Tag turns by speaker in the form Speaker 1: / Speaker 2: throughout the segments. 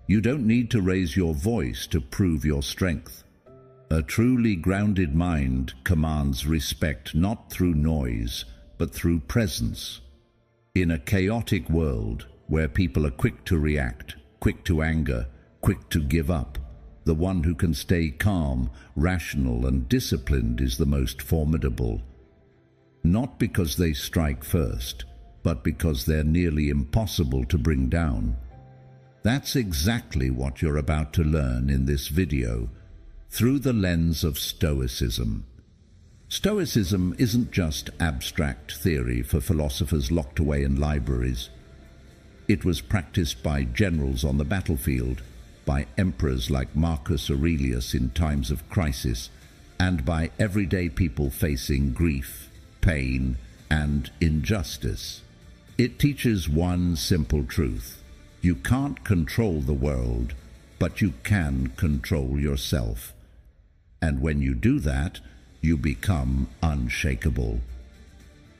Speaker 1: You don't need to raise your voice to prove your strength. A truly grounded mind commands respect not through noise, but through presence. In a chaotic world where people are quick to react, quick to anger, quick to give up, the one who can stay calm, rational, and disciplined is the most formidable. Not because they strike first, but because they're nearly impossible to bring down. That's exactly what you're about to learn in this video, through the lens of Stoicism. Stoicism isn't just abstract theory for philosophers locked away in libraries. It was practiced by generals on the battlefield, by emperors like Marcus Aurelius in times of crisis, and by everyday people facing grief, pain, and injustice. It teaches one simple truth: you can't control the world, but you can control yourself. And when you do that, you become unshakable.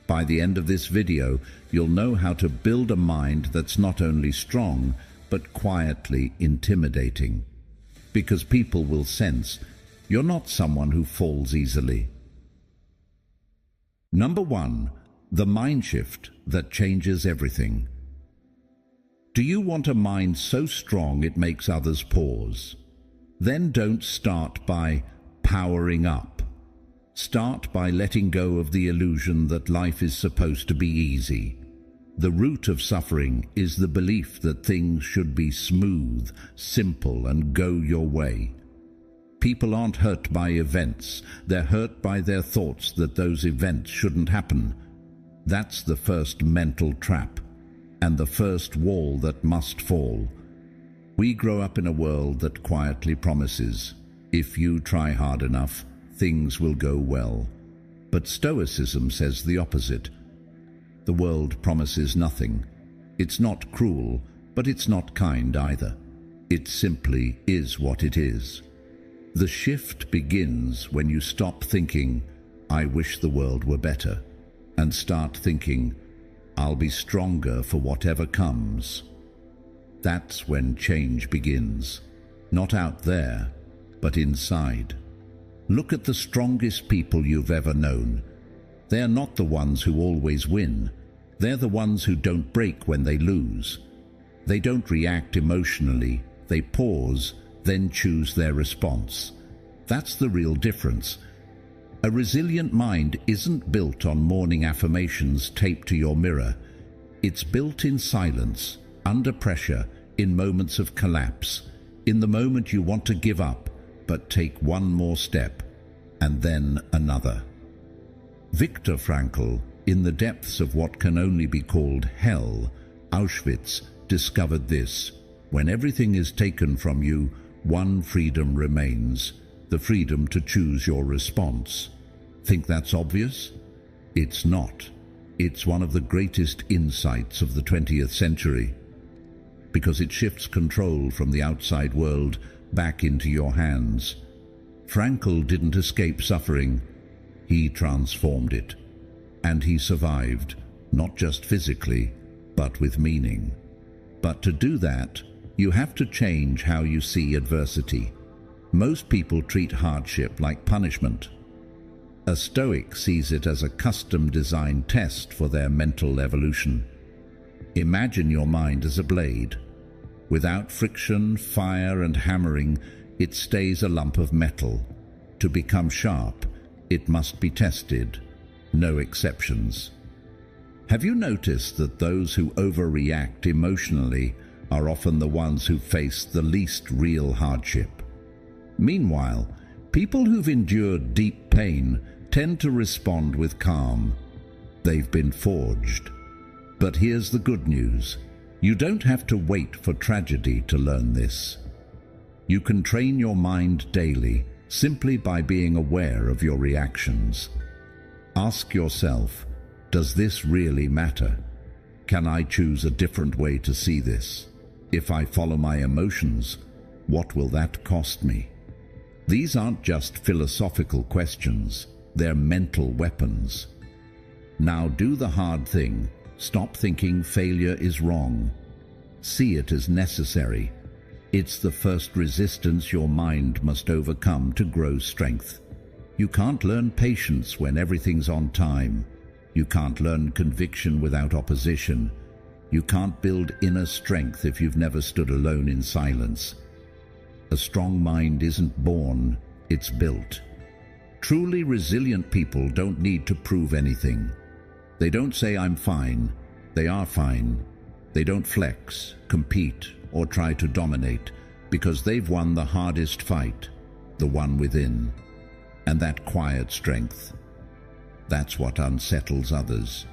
Speaker 1: By the end of this video, you'll know how to build a mind that's not only strong, but quietly intimidating. Because people will sense you're not someone who falls easily. Number 1, the mind shift that changes everything. Do you want a mind so strong it makes others pause? Then don't start by powering up. Start by letting go of the illusion that life is supposed to be easy. The root of suffering is the belief that things should be smooth, simple, and go your way. People aren't hurt by events, they're hurt by their thoughts that those events shouldn't happen. That's the first mental trap, and the first wall that must fall. We grow up in a world that quietly promises, if you try hard enough, things will go well. But Stoicism says the opposite. The world promises nothing. It's not cruel, but it's not kind either. It simply is what it is. The shift begins when you stop thinking, I wish the world were better, and start thinking, I'll be stronger for whatever comes. That's when change begins. Not out there, but inside. Look at the strongest people you've ever known. They're not the ones who always win. They're the ones who don't break when they lose. They don't react emotionally. They pause, then choose their response. That's the real difference. A resilient mind isn't built on morning affirmations taped to your mirror. It's built in silence, under pressure, in moments of collapse, in the moment you want to give up, but take one more step, and then another. Viktor Frankl, in the depths of what can only be called hell, Auschwitz, discovered this: when everything is taken from you, one freedom remains, the freedom to choose your response. Think that's obvious? It's not. It's one of the greatest insights of the 20th century, because it shifts control from the outside world back into your hands. Frankl didn't escape suffering, he transformed it. And he survived, not just physically, but with meaning. But to do that, you have to change how you see adversity. Most people treat hardship like punishment. A Stoic sees it as a custom-designed test for their mental evolution. Imagine your mind as a blade. Without friction, fire, and hammering, it stays a lump of metal. To become sharp, it must be tested. No exceptions. Have you noticed that those who overreact emotionally are often the ones who face the least real hardship? Meanwhile, people who've endured deep pain tend to respond with calm. They've been forged. But here's the good news. You don't have to wait for tragedy to learn this. You can train your mind daily simply by being aware of your reactions. Ask yourself, does this really matter? Can I choose a different way to see this? If I follow my emotions, what will that cost me? These aren't just philosophical questions, they're mental weapons. Now do the hard thing. Stop thinking failure is wrong. See it as necessary. It's the first resistance your mind must overcome to grow strength. You can't learn patience when everything's on time. You can't learn conviction without opposition. You can't build inner strength if you've never stood alone in silence. A strong mind isn't born, it's built. Truly resilient people don't need to prove anything. They don't say, "I'm fine." They are fine. They don't flex, compete, or try to dominate, because they've won the hardest fight, the one within. And that quiet strength, that's what unsettles others.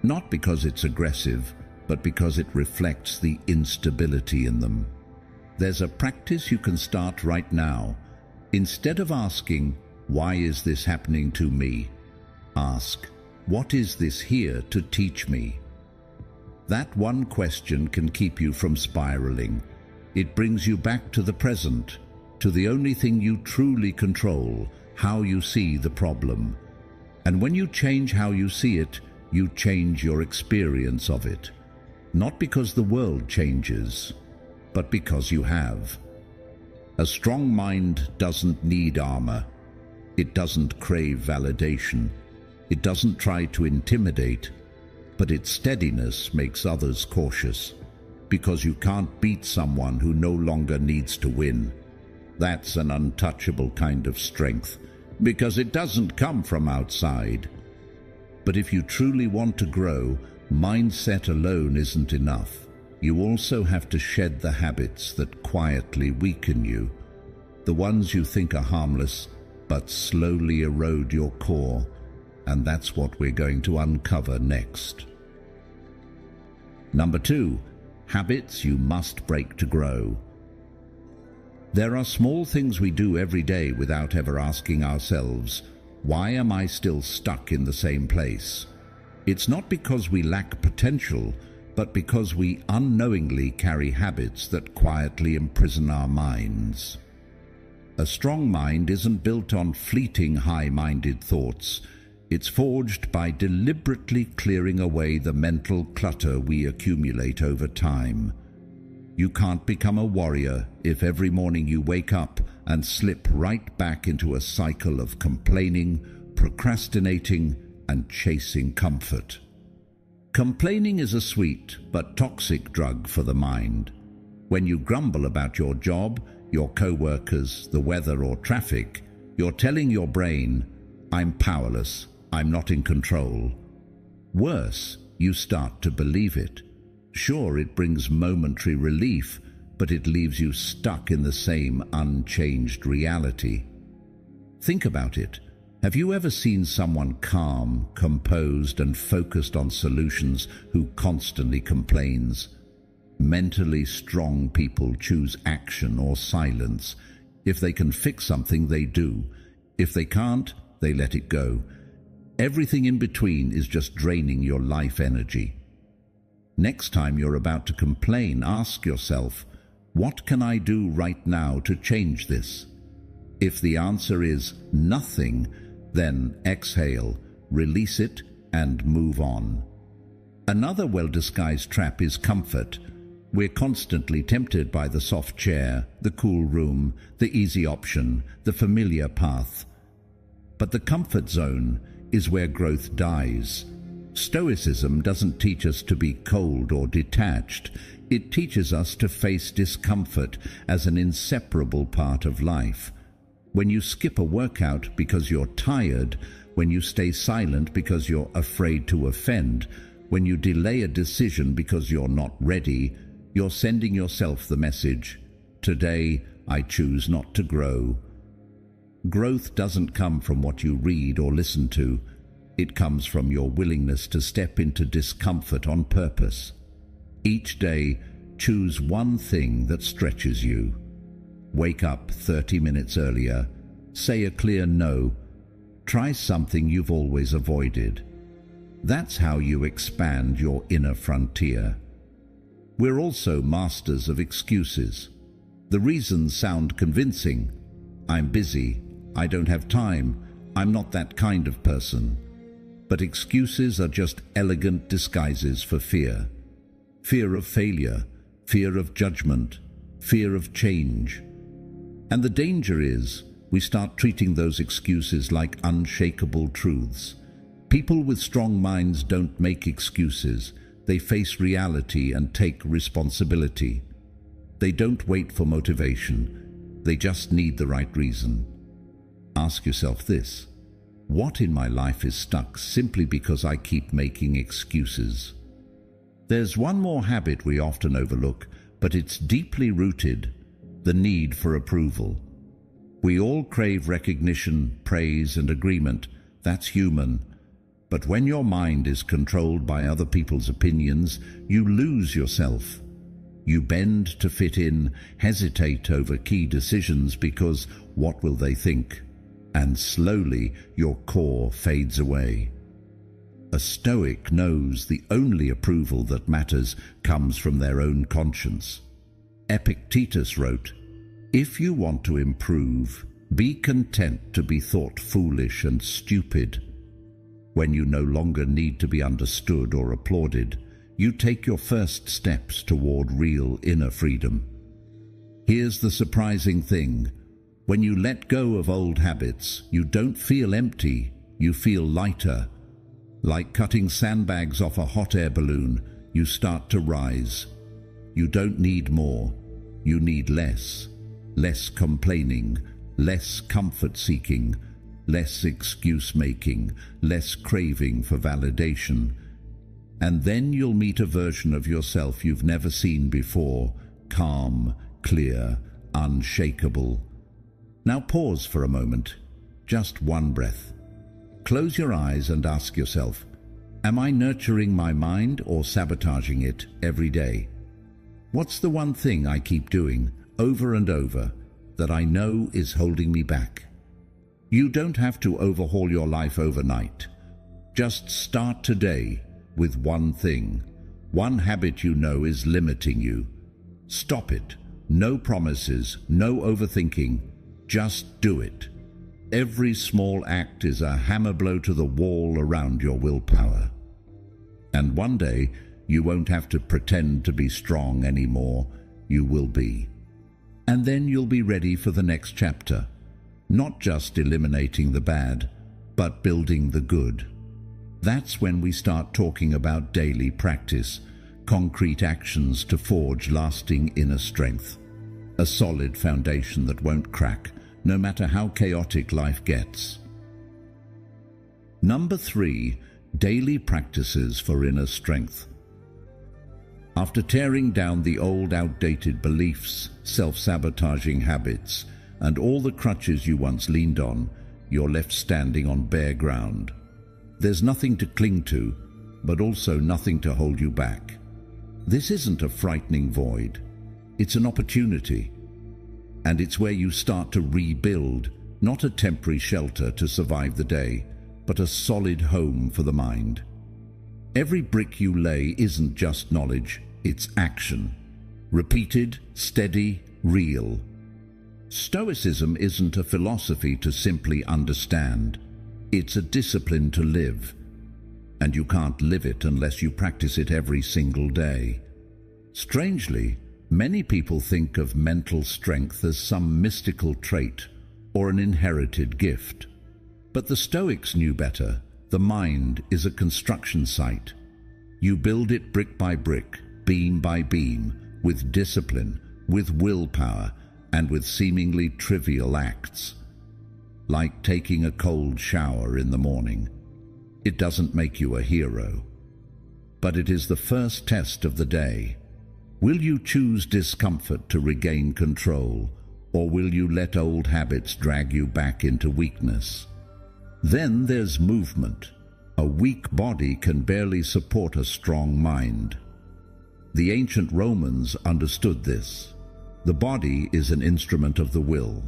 Speaker 1: Not because it's aggressive, but because it reflects the instability in them. There's a practice you can start right now. Instead of asking, "Why is this happening to me?" ask, "What is this here to teach me?" That one question can keep you from spiraling. It brings you back to the present, to the only thing you truly control, how you see the problem. And when you change how you see it, you change your experience of it. Not because the world changes, but because you have. A strong mind doesn't need armor. It doesn't crave validation. It doesn't try to intimidate, but its steadiness makes others cautious, because you can't beat someone who no longer needs to win. That's an untouchable kind of strength, because it doesn't come from outside. But if you truly want to grow, mindset alone isn't enough. You also have to shed the habits that quietly weaken you, the ones you think are harmless, but slowly erode your core, and that's what we're going to uncover next. Number 2, habits you must break to grow. There are small things we do every day without ever asking ourselves, "Why am I still stuck in the same place?" It's not because we lack potential, but because we unknowingly carry habits that quietly imprison our minds. A strong mind isn't built on fleeting high-minded thoughts. It's forged by deliberately clearing away the mental clutter we accumulate over time. You can't become a warrior if every morning you wake up and slip right back into a cycle of complaining, procrastinating, and chasing comfort. Complaining is a sweet but toxic drug for the mind. When you grumble about your job, your co-workers, the weather, or traffic, you're telling your brain, "I'm powerless, I'm not in control." Worse, you start to believe it. Sure, it brings momentary relief, but it leaves you stuck in the same unchanged reality. Think about it. Have you ever seen someone calm, composed, and focused on solutions who constantly complains? Mentally strong people choose action or silence. If they can fix something, they do. If they can't, they let it go. Everything in between is just draining your life energy. Next time you're about to complain, ask yourself, "What can I do right now to change this?" If the answer is nothing, then exhale, release it, and move on. Another well-disguised trap is comfort. We're constantly tempted by the soft chair, the cool room, the easy option, the familiar path. But the comfort zone is where growth dies. Stoicism doesn't teach us to be cold or detached. It teaches us to face discomfort as an inseparable part of life. When you skip a workout because you're tired, when you stay silent because you're afraid to offend, when you delay a decision because you're not ready, you're sending yourself the message, "Today, I choose not to grow." Growth doesn't come from what you read or listen to. It comes from your willingness to step into discomfort on purpose. Each day, choose one thing that stretches you. Wake up 30 minutes earlier. Say a clear no. Try something you've always avoided. That's how you expand your inner frontier. We're also masters of excuses. The reasons sound convincing. "I'm busy. I don't have time. I'm not that kind of person." But excuses are just elegant disguises for fear. Fear of failure, fear of judgment, fear of change. And the danger is we start treating those excuses like unshakable truths. People with strong minds don't make excuses. They face reality and take responsibility. They don't wait for motivation. They just need the right reason. Ask yourself this: what in my life is stuck simply because I keep making excuses? There's one more habit we often overlook, but it's deeply rooted: the need for approval. We all crave recognition, praise, and agreement. That's human. But when your mind is controlled by other people's opinions, you lose yourself. You bend to fit in, hesitate over key decisions because what will they think? And slowly your core fades away. A Stoic knows the only approval that matters comes from their own conscience. Epictetus wrote, "If you want to improve, be content to be thought foolish and stupid." When you no longer need to be understood or applauded, you take your first steps toward real inner freedom. Here's the surprising thing: when you let go of old habits, you don't feel empty, you feel lighter. Like cutting sandbags off a hot air balloon, you start to rise. You don't need more, you need less. Less complaining, less comfort-seeking, less excuse-making, less craving for validation. And then you'll meet a version of yourself you've never seen before: calm, clear, unshakable. Now pause for a moment, just one breath. Close your eyes and ask yourself, am I nurturing my mind or sabotaging it every day? What's the one thing I keep doing over and over that I know is holding me back? You don't have to overhaul your life overnight. Just start today with one thing, one habit you know is limiting you. Stop it. No promises, no overthinking. Just do it. Every small act is a hammer blow to the wall around your willpower. And one day, you won't have to pretend to be strong anymore. You will be. And then you'll be ready for the next chapter. Not just eliminating the bad, but building the good. That's when we start talking about daily practice, concrete actions to forge lasting inner strength. A solid foundation that won't crack, no matter how chaotic life gets. Number 3, daily practices for inner strength. After tearing down the old outdated beliefs, self-sabotaging habits, and all the crutches you once leaned on, you're left standing on bare ground. There's nothing to cling to, but also nothing to hold you back. This isn't a frightening void. It's an opportunity. And it's where you start to rebuild, not a temporary shelter to survive the day, but a solid home for the mind. Every brick you lay isn't just knowledge, it's action. Repeated, steady, real. Stoicism isn't a philosophy to simply understand. It's a discipline to live. And you can't live it unless you practice it every single day. Strangely, many people think of mental strength as some mystical trait or an inherited gift. But the Stoics knew better. The mind is a construction site. You build it brick by brick, beam by beam, with discipline, with willpower, and with seemingly trivial acts. Like taking a cold shower in the morning. It doesn't make you a hero. But it is the first test of the day. Will you choose discomfort to regain control, or will you let old habits drag you back into weakness? Then there's movement. A weak body can barely support a strong mind. The ancient Romans understood this. The body is an instrument of the will.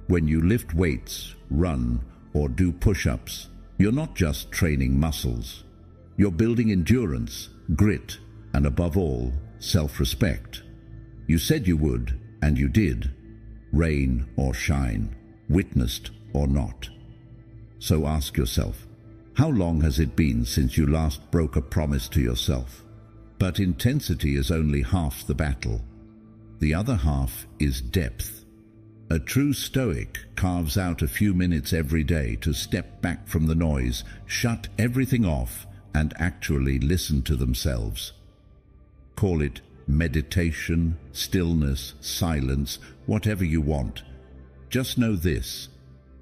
Speaker 1: When you lift weights, run, or do push-ups, you're not just training muscles. You're building endurance, grit, and above all, self-respect. You said you would, and you did. Rain or shine, witnessed or not. So ask yourself, how long has it been since you last broke a promise to yourself? But intensity is only half the battle. The other half is depth. A true Stoic carves out a few minutes every day to step back from the noise, shut everything off, and actually listen to themselves. Call it meditation, stillness, silence, whatever you want. Just know this: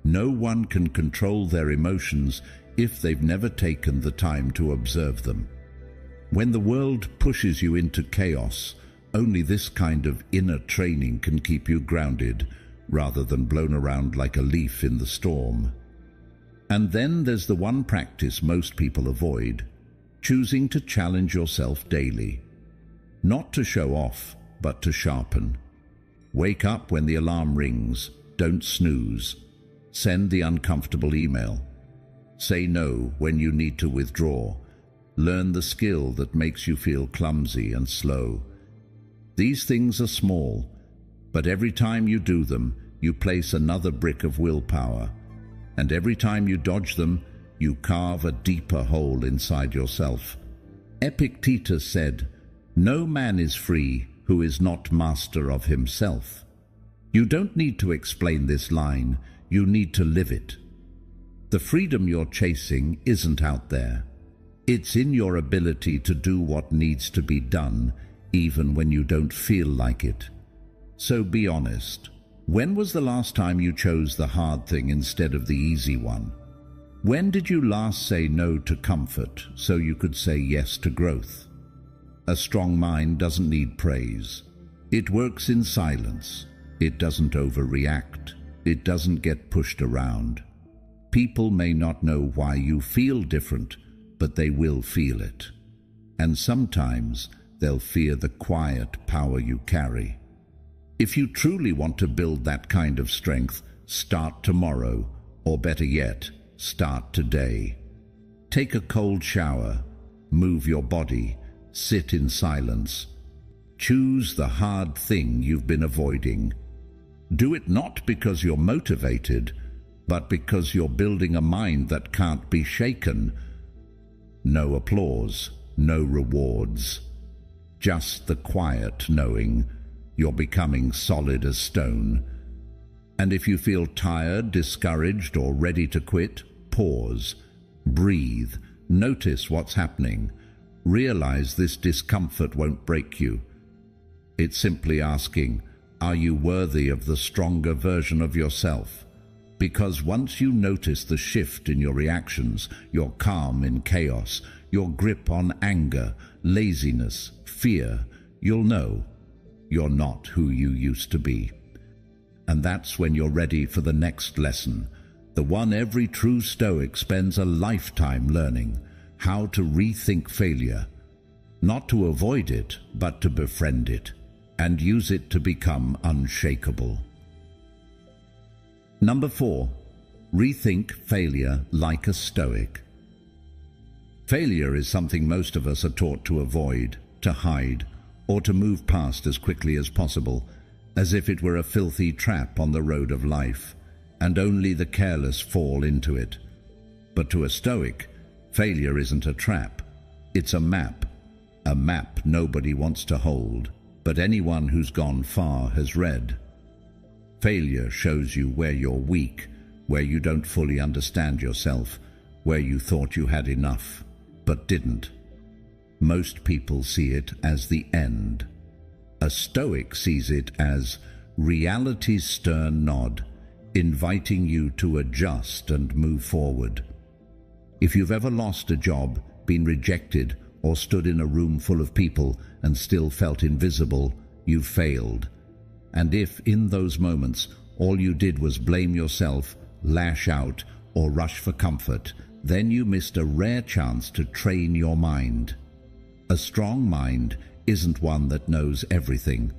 Speaker 1: no one can control their emotions if they've never taken the time to observe them. When the world pushes you into chaos, only this kind of inner training can keep you grounded, rather than blown around like a leaf in the storm. And then there's the one practice most people avoid: choosing to challenge yourself daily. Not to show off, but to sharpen. Wake up when the alarm rings. Don't snooze. Send the uncomfortable email. Say no when you need to withdraw. Learn the skill that makes you feel clumsy and slow. These things are small, but every time you do them, you place another brick of willpower. And every time you dodge them, you carve a deeper hole inside yourself. Epictetus said, "No man is free who is not master of himself." You don't need to explain this line, you need to live it. The freedom you're chasing isn't out there. It's in your ability to do what needs to be done, even when you don't feel like it. So be honest. When was the last time you chose the hard thing instead of the easy one? When did you last say no to comfort so you could say yes to growth? A strong mind doesn't need praise. It works in silence. It doesn't overreact. It doesn't get pushed around. People may not know why you feel different, but they will feel it. And sometimes they'll fear the quiet power you carry. If you truly want to build that kind of strength, start tomorrow, or better yet, start today. Take a cold shower, move your body, sit in silence. Choose the hard thing you've been avoiding. Do it not because you're motivated, but because you're building a mind that can't be shaken. No applause, no rewards. Just the quiet knowing you're becoming solid as stone. And if you feel tired, discouraged, or ready to quit, pause, breathe, notice what's happening. Realize this discomfort won't break you. It's simply asking, are you worthy of the stronger version of yourself? Because once you notice the shift in your reactions, your calm in chaos, your grip on anger, laziness, fear, you'll know you're not who you used to be. And that's when you're ready for the next lesson, the one every true Stoic spends a lifetime learning: how to rethink failure, not to avoid it, but to befriend it, and use it to become unshakable. Number 4, rethink failure like a Stoic. Failure is something most of us are taught to avoid, to hide, or to move past as quickly as possible, as if it were a filthy trap on the road of life, and only the careless fall into it. But to a Stoic, failure isn't a trap, it's a map nobody wants to hold, but anyone who's gone far has read. Failure shows you where you're weak, where you don't fully understand yourself, where you thought you had enough, but didn't. Most people see it as the end. A Stoic sees it as reality's stern nod, inviting you to adjust and move forward. If you've ever lost a job, been rejected, or stood in a room full of people and still felt invisible, you've failed. And if, in those moments, all you did was blame yourself, lash out, or rush for comfort, then you missed a rare chance to train your mind. A strong mind isn't one that knows everything.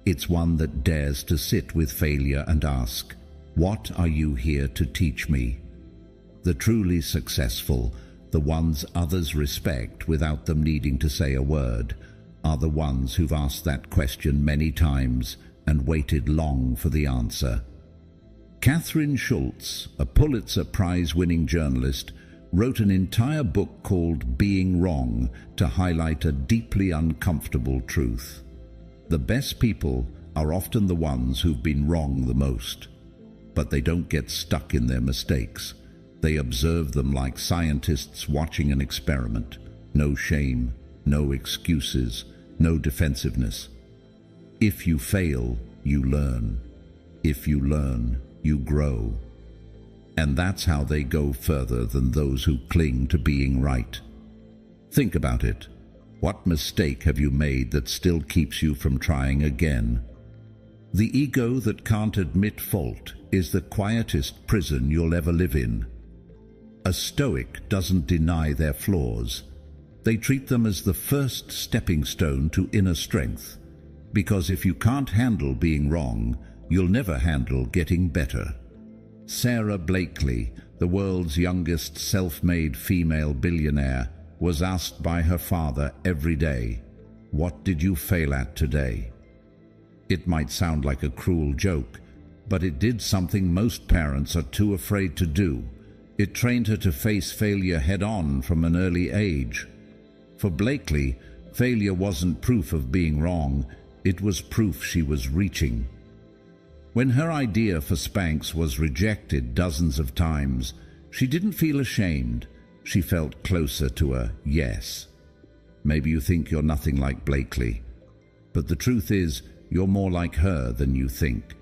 Speaker 1: It's one that dares to sit with failure and ask, what are you here to teach me? The truly successful, the ones others respect without them needing to say a word, are the ones who've asked that question many times and waited long for the answer. Catherine Schultz, a Pulitzer Prize-winning journalist, wrote an entire book called Being Wrong to highlight a deeply uncomfortable truth. The best people are often the ones who've been wrong the most, but they don't get stuck in their mistakes. They observe them like scientists watching an experiment. No shame, no excuses, no defensiveness. If you fail, you learn. If you learn, you grow. And that's how they go further than those who cling to being right. Think about it. What mistake have you made that still keeps you from trying again? The ego that can't admit fault is the quietest prison you'll ever live in. A Stoic doesn't deny their flaws. They treat them as the first stepping stone to inner strength. Because if you can't handle being wrong, you'll never handle getting better. Sarah Blakely, the world's youngest self-made female billionaire, was asked by her father every day, "What did you fail at today?" It might sound like a cruel joke, but it did something most parents are too afraid to do. It trained her to face failure head-on from an early age. For Blakely, failure wasn't proof of being wrong, it was proof she was reaching. When her idea for Spanx was rejected dozens of times, she didn't feel ashamed. She felt closer to a yes. Maybe you think you're nothing like Blakely, but the truth is you're more like her than you think.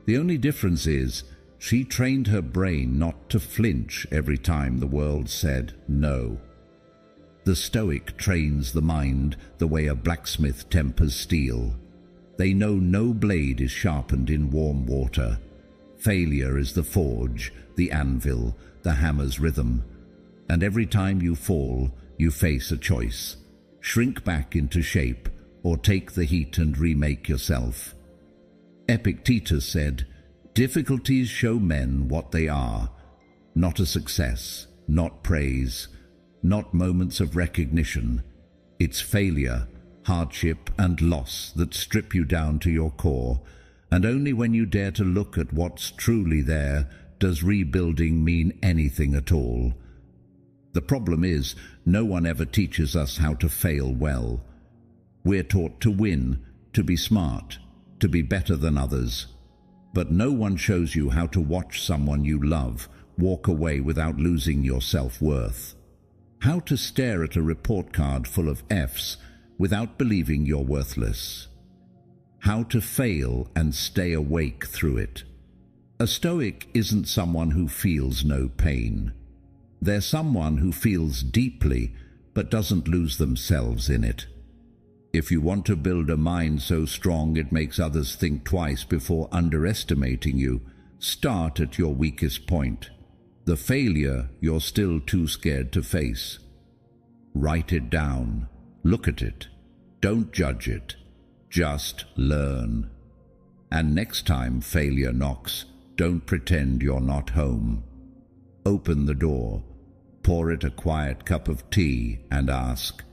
Speaker 1: The only difference is she trained her brain not to flinch every time the world said no. The Stoic trains the mind the way a blacksmith tempers steel. They know no blade is sharpened in warm water. Failure is the forge, the anvil, the hammer's rhythm. And every time you fall, you face a choice. Shrink back into shape, or take the heat and remake yourself. Epictetus said, "Difficulties show men what they are, not a success, not praise, not moments of recognition. It's failure, hardship and loss that strip you down to your core, and only when you dare to look at what's truly there does rebuilding mean anything at all." The problem is, no one ever teaches us how to fail well. We're taught to win, to be smart, to be better than others. But no one shows you how to watch someone you love walk away without losing your self-worth. How to stare at a report card full of Fs without believing you're worthless. How to fail and stay awake through it. A Stoic isn't someone who feels no pain. They're someone who feels deeply but doesn't lose themselves in it. If you want to build a mind so strong it makes others think twice before underestimating you, start at your weakest point. The failure you're still too scared to face. Write it down. Look at it. Don't judge it. Just learn. And next time failure knocks, don't pretend you're not home. Open the door, pour it a quiet cup of tea and ask,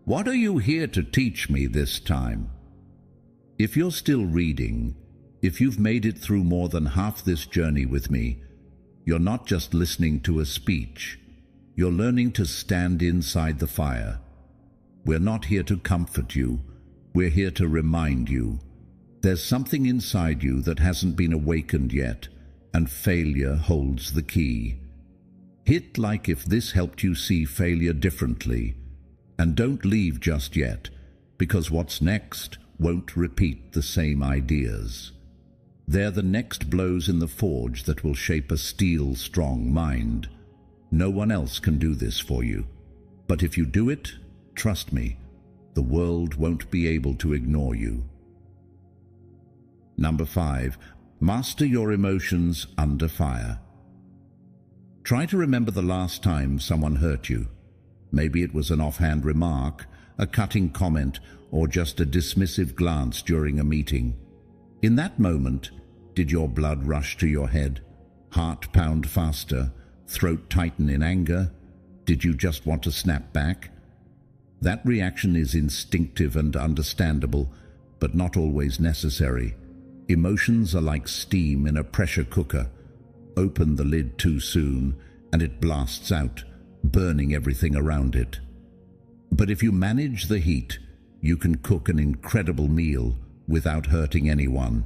Speaker 1: "What are you here to teach me this time?" If you're still reading, if you've made it through more than half this journey with me, you're not just listening to a speech, you're learning to stand inside the fire. We're not here to comfort you, we're here to remind you. There's something inside you that hasn't been awakened yet, and failure holds the key. Hit like if this helped you see failure differently, and don't leave just yet, because what's next won't repeat the same ideas. They're the next blows in the forge that will shape a steel-strong mind. No one else can do this for you. But if you do it, trust me, the world won't be able to ignore you. Number 5. Master your emotions under fire. Try to remember the last time someone hurt you. Maybe it was an offhand remark, a cutting comment, or just a dismissive glance during a meeting. In that moment, did your blood rush to your head, heart pound faster, throat tighten in anger? Did you just want to snap back? That reaction is instinctive and understandable, but not always necessary. Emotions are like steam in a pressure cooker. Open the lid too soon, and it blasts out, burning everything around it. But if you manage the heat, you can cook an incredible meal without hurting anyone.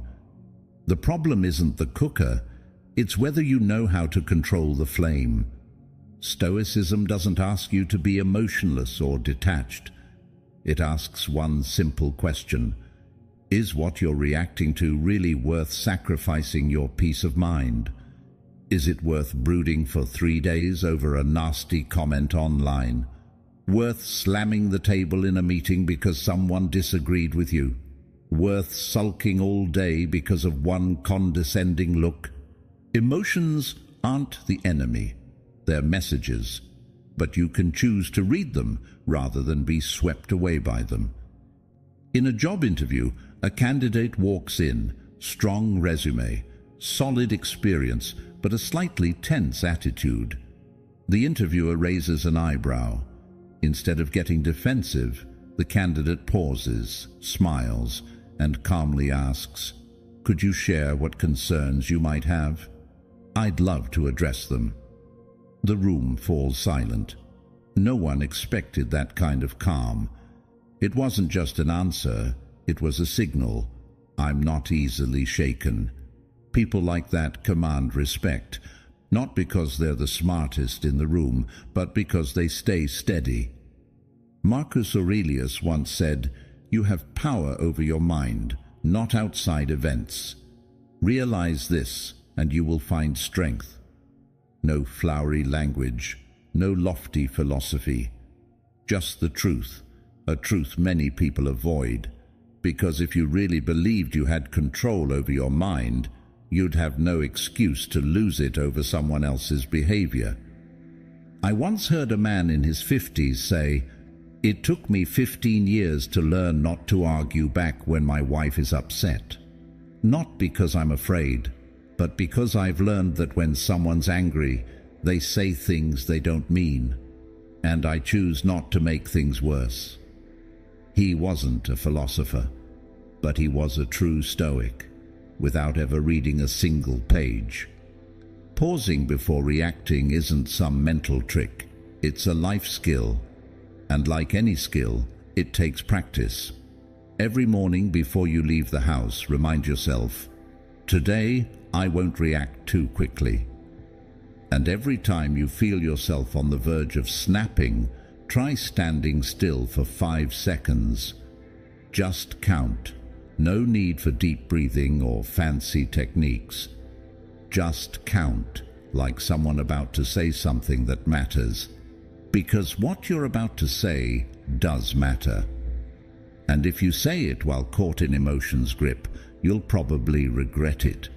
Speaker 1: The problem isn't the cooker, it's whether you know how to control the flame. Stoicism doesn't ask you to be emotionless or detached. It asks one simple question: is what you're reacting to really worth sacrificing your peace of mind? Is it worth brooding for 3 days over a nasty comment online? Worth slamming the table in a meeting because someone disagreed with you? Worth sulking all day because of one condescending look? Emotions aren't the enemy, they're messages, but you can choose to read them rather than be swept away by them. In a job interview, a candidate walks in, strong resume, solid experience, but a slightly tense attitude. The interviewer raises an eyebrow. Instead of getting defensive, the candidate pauses, smiles, and calmly asks, "Could you share what concerns you might have? I'd love to address them." The room falls silent. No one expected that kind of calm. It wasn't just an answer, it was a signal. I'm not easily shaken. People like that command respect, not because they're the smartest in the room, but because they stay steady. Marcus Aurelius once said, "You have power over your mind, not outside events. Realize this, and you will find strength." No flowery language, no lofty philosophy, just the truth, a truth many people avoid, because if you really believed you had control over your mind, you'd have no excuse to lose it over someone else's behavior. I once heard a man in his 50s say, "It took me 15 years to learn not to argue back when my wife is upset. Not because I'm afraid, but because I've learned that when someone's angry, they say things they don't mean, and I choose not to make things worse." He wasn't a philosopher, but he was a true Stoic, without ever reading a single page. Pausing before reacting isn't some mental trick, it's a life skill. And like any skill, it takes practice. Every morning before you leave the house, remind yourself, "Today, I won't react too quickly." And every time you feel yourself on the verge of snapping, try standing still for 5 seconds. Just count. No need for deep breathing or fancy techniques. Just count, like someone about to say something that matters. Because what you're about to say does matter. And if you say it while caught in emotion's grip, you'll probably regret it.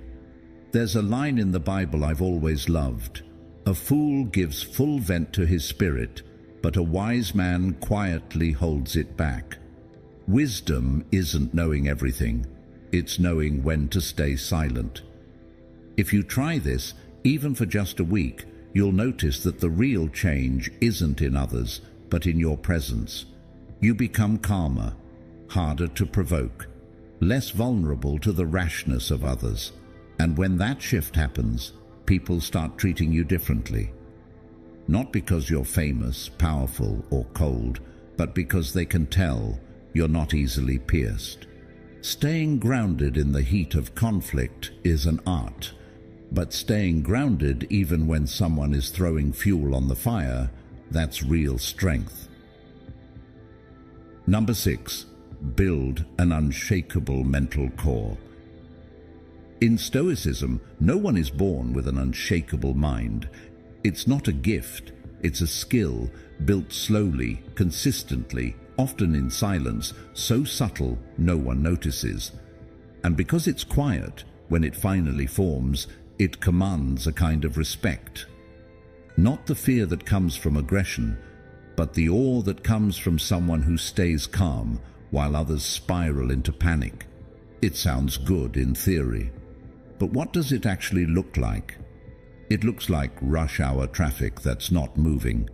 Speaker 1: There's a line in the Bible I've always loved. "A fool gives full vent to his spirit, but a wise man quietly holds it back." Wisdom isn't knowing everything, it's knowing when to stay silent. If you try this, even for just a week, you'll notice that the real change isn't in others, but in your presence. You become calmer, harder to provoke, less vulnerable to the rashness of others. And when that shift happens, people start treating you differently. Not because you're famous, powerful, or cold, but because they can tell you're not easily pierced. Staying grounded in the heat of conflict is an art, but staying grounded even when someone is throwing fuel on the fire, that's real strength. Number 6, build an unshakable mental core. In Stoicism, no one is born with an unshakable mind. It's not a gift, it's a skill built slowly, consistently, often in silence, so subtle no one notices. And because it's quiet, when it finally forms, it commands a kind of respect. Not the fear that comes from aggression, but the awe that comes from someone who stays calm while others spiral into panic. It sounds good in theory, but what does it actually look like? It looks like rush hour traffic that's not moving,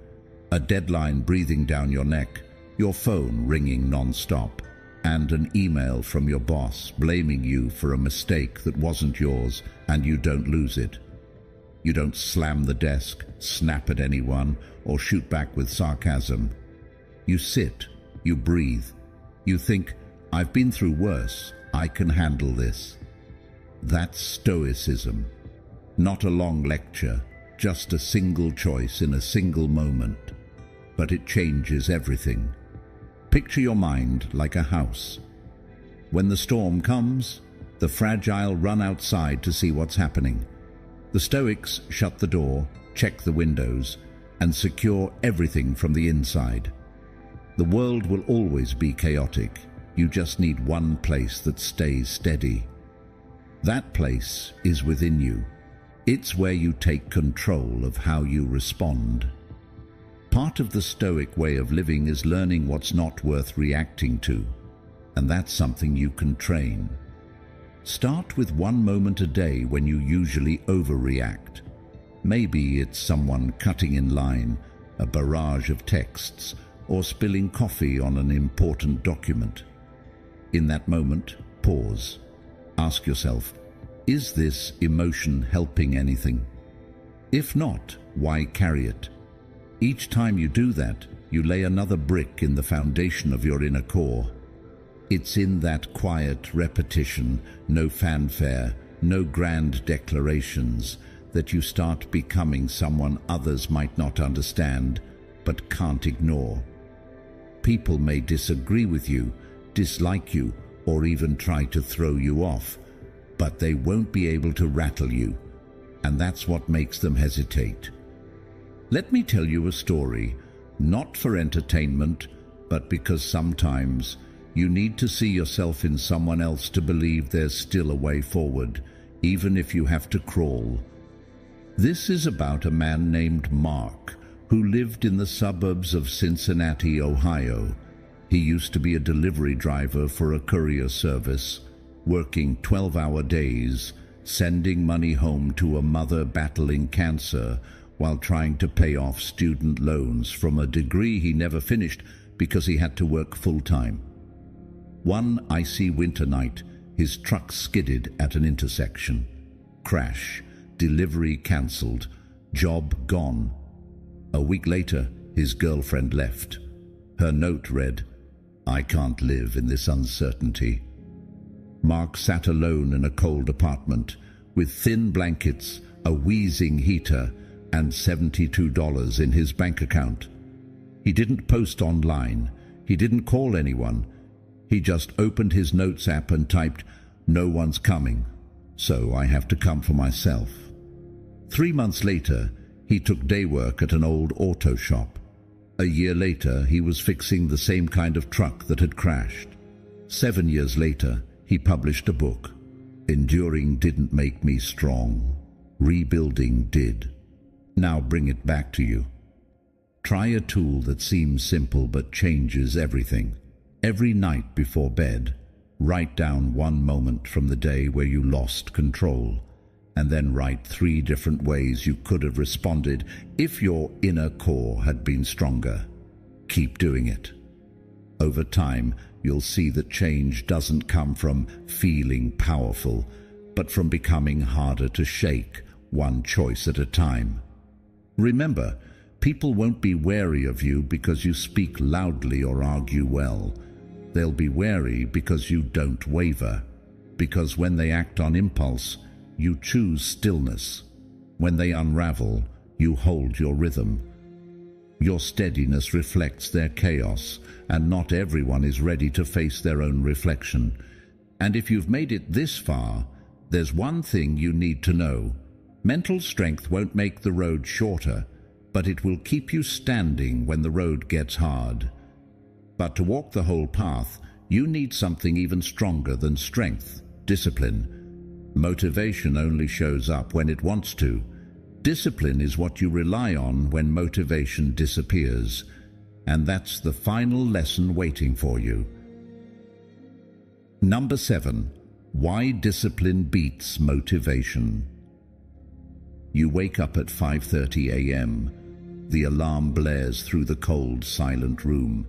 Speaker 1: a deadline breathing down your neck, your phone ringing non-stop, and an email from your boss blaming you for a mistake that wasn't yours, and you don't lose it. You don't slam the desk, snap at anyone, or shoot back with sarcasm. You sit, you breathe, You think, I've been through worse, I can handle this. That's Stoicism. Not a long lecture, just a single choice in a single moment. But it changes everything. Picture your mind like a house. When the storm comes, the fragile run outside to see what's happening. The Stoics shut the door, check the windows, and secure everything from the inside. The world will always be chaotic. You just need one place that stays steady. That place is within you. It's where you take control of how you respond. Part of the Stoic way of living is learning what's not worth reacting to, and that's something you can train. Start with one moment a day when you usually overreact. Maybe it's someone cutting in line, a barrage of texts, or spilling coffee on an important document. In that moment, pause. Ask yourself, is this emotion helping anything? If not, why carry it? Each time you do that, you lay another brick in the foundation of your inner core. It's in that quiet repetition, no fanfare, no grand declarations, that you start becoming someone others might not understand, but can't ignore. People may disagree with you, dislike you, or even try to throw you off, but they won't be able to rattle you, and that's what makes them hesitate. Let me tell you a story, not for entertainment, but because sometimes you need to see yourself in someone else to believe there's still a way forward, even if you have to crawl. This is about a man named Mark, who lived in the suburbs of Cincinnati, Ohio. He used to be a delivery driver for a courier service, working 12-hour days, sending money home to a mother battling cancer while trying to pay off student loans from a degree he never finished because he had to work full-time. One icy winter night, his truck skidded at an intersection. Crash, delivery cancelled, job gone. A week later, his girlfriend left. Her note read, "I can't live in this uncertainty." Mark sat alone in a cold apartment with thin blankets, a wheezing heater, and $72 in his bank account. He didn't post online. He didn't call anyone. He just opened his notes app and typed, "No one's coming, so I have to come for myself." 3 months later, he took day work at an old auto shop. A year later, he was fixing the same kind of truck that had crashed. 7 years later, he published a book. Enduring didn't make me strong. Rebuilding did. Now bring it back to you. Try a tool that seems simple but changes everything. Every night before bed, write down one moment from the day where you lost control, and then write 3 different ways you could have responded if your inner core had been stronger. Keep doing it. Over time, you'll see that change doesn't come from feeling powerful, but from becoming harder to shake, one choice at a time. Remember, people won't be wary of you because you speak loudly or argue well. They'll be wary because you don't waver, because when they act on impulse, you choose stillness. When they unravel, you hold your rhythm. Your steadiness reflects their chaos, and not everyone is ready to face their own reflection. And if you've made it this far, there's one thing you need to know. Mental strength won't make the road shorter, but it will keep you standing when the road gets hard. But to walk the whole path, you need something even stronger than strength: discipline. Motivation only shows up when it wants to. Discipline is what you rely on when motivation disappears, and that's the final lesson waiting for you. Number 7. Why discipline beats motivation. You wake up at 5:30 a.m. The alarm blares through the cold, silent room.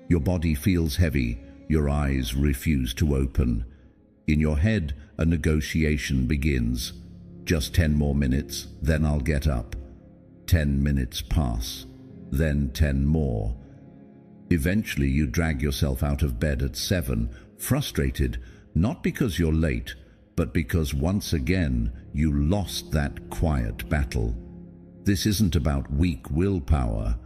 Speaker 1: Your body feels heavy, your eyes refuse to open. In your head, a negotiation begins. Just 10 more minutes, then I'll get up. 10 minutes pass, then 10 more. Eventually you drag yourself out of bed at 7, frustrated, not because you're late, but because once again you lost that quiet battle. This isn't about weak willpower.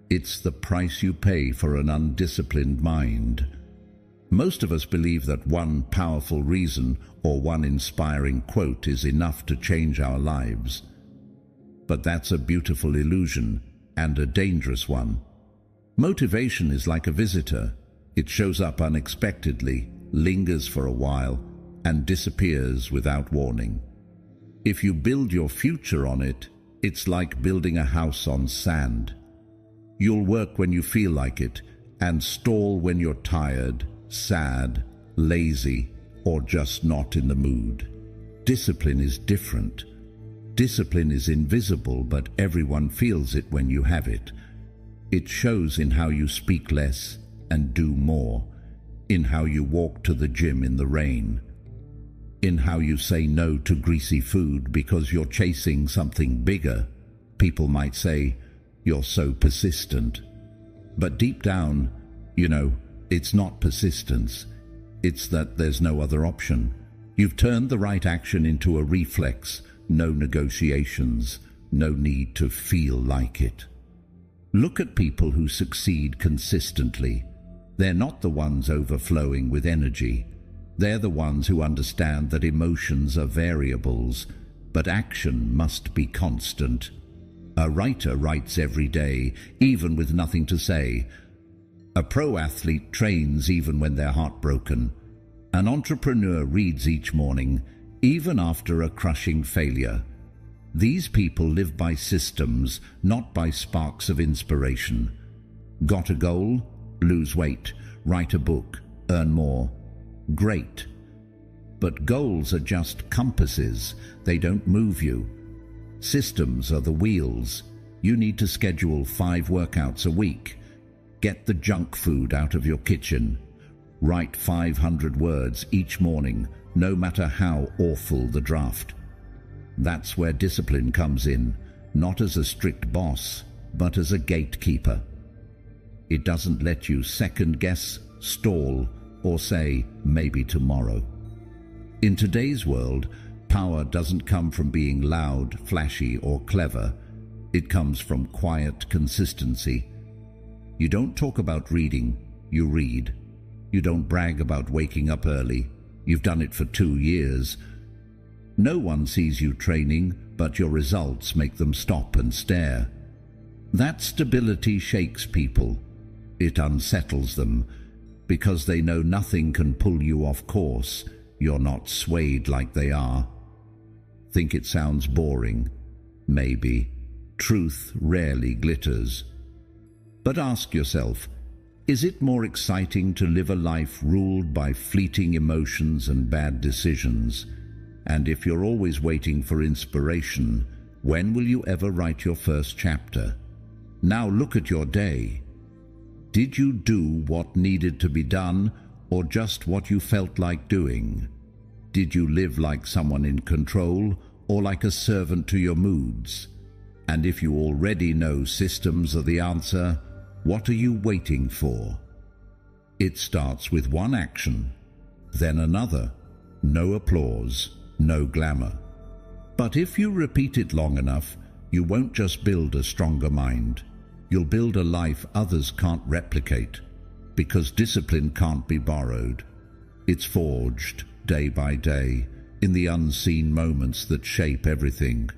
Speaker 1: It's the price you pay for an undisciplined mind. Most of us believe that one powerful reason or one inspiring quote is enough to change our lives. But that's a beautiful illusion and a dangerous one. Motivation is like a visitor. It shows up unexpectedly, lingers for a while, and disappears without warning. If you build your future on it, it's like building a house on sand. You'll work when you feel like it, and stall when you're tired, sad, lazy, or just not in the mood. Discipline is different. Discipline is invisible, but everyone feels it when you have it. It shows in how you speak less and do more, in how you walk to the gym in the rain, in how you say no to greasy food because you're chasing something bigger. People might say, "You're so persistent." But deep down, it's not persistence. It's that there's no other option. You've turned the right action into a reflex, no negotiations, no need to feel like it. Look at people who succeed consistently. They're not the ones overflowing with energy. They're the ones who understand that emotions are variables, but action must be constant. A writer writes every day, even with nothing to say. A pro athlete trains even when they're heartbroken. An entrepreneur reads each morning, even after a crushing failure. These people live by systems, not by sparks of inspiration. Got a goal? Lose weight, write a book, earn more. Great. But goals are just compasses. They don't move you. Systems are the wheels. You need to schedule 5 workouts a week. Get the junk food out of your kitchen. Write 500 words each morning, no matter how awful the draft. That's where discipline comes in, not as a strict boss, but as a gatekeeper. It doesn't let you second-guess, stall, or say, maybe tomorrow. In today's world, power doesn't come from being loud, flashy, or clever. It comes from quiet consistency. You don't talk about reading, you read. You don't brag about waking up early. You've done it for 2 years. No one sees you training, but your results make them stop and stare. That stability shakes people. It unsettles them, because they know nothing can pull you off course. You're not swayed like they are. Think it sounds boring? Maybe. Truth rarely glitters. But ask yourself, is it more exciting to live a life ruled by fleeting emotions and bad decisions? And if you're always waiting for inspiration, when will you ever write your first chapter? Now look at your day. Did you do what needed to be done, or just what you felt like doing? Did you live like someone in control, or like a servant to your moods? And if you already know systems are the answer, what are you waiting for? It starts with one action, then another. No applause, no glamour. But if you repeat it long enough, you won't just build a stronger mind. You'll build a life others can't replicate, because discipline can't be borrowed. It's forged, day by day, in the unseen moments that shape everything.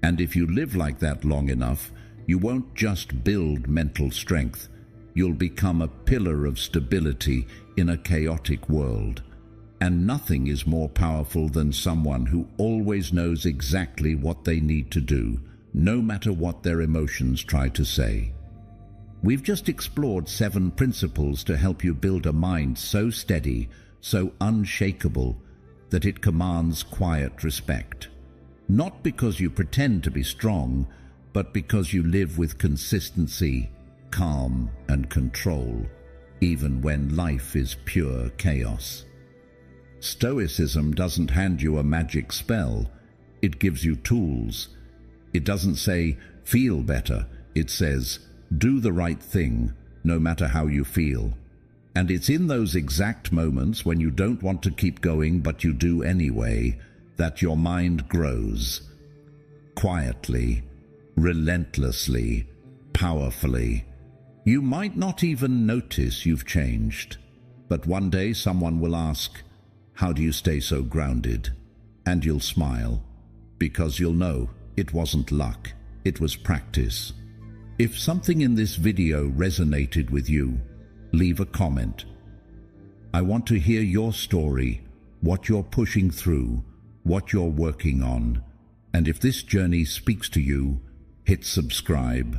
Speaker 1: And if you live like that long enough, you won't just build mental strength. You'll become a pillar of stability in a chaotic world. And nothing is more powerful than someone who always knows exactly what they need to do, no matter what their emotions try to say. We've just explored 7 principles to help you build a mind so steady, so unshakable, that it commands quiet respect. Not because you pretend to be strong, but because you live with consistency, calm, and control, even when life is pure chaos. Stoicism doesn't hand you a magic spell. It gives you tools. It doesn't say, feel better. It says, do the right thing, no matter how you feel. And it's in those exact moments when you don't want to keep going but you do anyway, that your mind grows. Quietly, relentlessly, powerfully. You might not even notice you've changed. But one day someone will ask, "How do you stay so grounded?" And you'll smile, because you'll know it wasn't luck, it was practice. If something in this video resonated with you, leave a comment. I want to hear your story, what you're pushing through, what you're working on. And if this journey speaks to you, hit subscribe.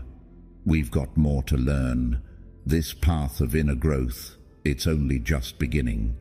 Speaker 1: We've got more to learn. This path of inner growth, it's only just beginning.